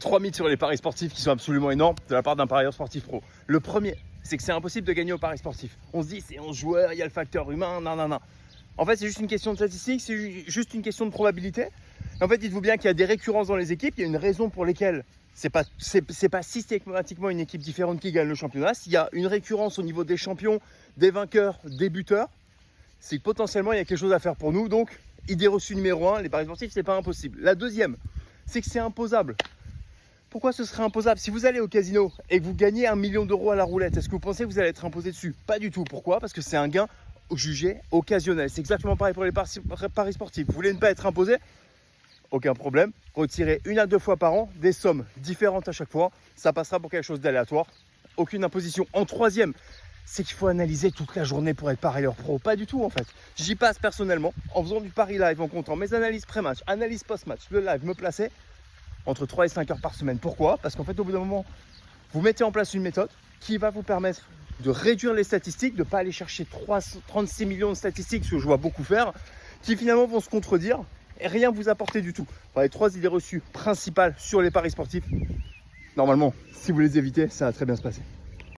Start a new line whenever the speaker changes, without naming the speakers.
3 mythes sur les paris sportifs qui sont absolument énormes de la part d'un parieur sportif pro. Le premier, c'est que c'est impossible de gagner au paris sportif. On se dit, c'est 11 joueurs, il y a le facteur humain, non. En fait, c'est juste une question de statistique, c'est juste une question de probabilité. En fait, dites-vous bien qu'il y a des récurrences dans les équipes, il y a une raison pour lesquelles c'est pas systématiquement une équipe différente qui gagne le championnat. S'il y a une récurrence au niveau des champions, des vainqueurs, des buteurs, c'est que potentiellement il y a quelque chose à faire pour nous. Donc, idée reçue numéro 1, les paris sportifs, c'est pas impossible. La deuxième, c'est que c'est imposable. Pourquoi ce serait imposable? Si vous allez au casino et que vous gagnez 1 million d'euros à la roulette, est-ce que vous pensez que vous allez être imposé dessus? Pas du tout. Pourquoi? Parce que c'est un gain jugé occasionnel. C'est exactement pareil pour les paris sportifs. Vous voulez ne pas être imposé? Aucun problème. Retirez 1 à 2 fois par an des sommes différentes à chaque fois. Ça passera pour quelque chose d'aléatoire. Aucune imposition. En troisième, c'est qu'il faut analyser toute la journée pour être parieur pro. Pas du tout en fait. J'y passe personnellement en faisant du pari live, en comptant mes analyses pré-match, analyses post-match, le live, me placer entre 3 et 5 heures par semaine. Pourquoi? Parce qu'en fait, au bout d'un moment, vous mettez en place une méthode qui va vous permettre de réduire les statistiques, de ne pas aller chercher 36 millions de statistiques, ce que je vois beaucoup faire, qui finalement vont se contredire et rien vous apporter du tout. Enfin, les 3 idées reçues principales sur les paris sportifs, normalement, si vous les évitez, ça va très bien se passer.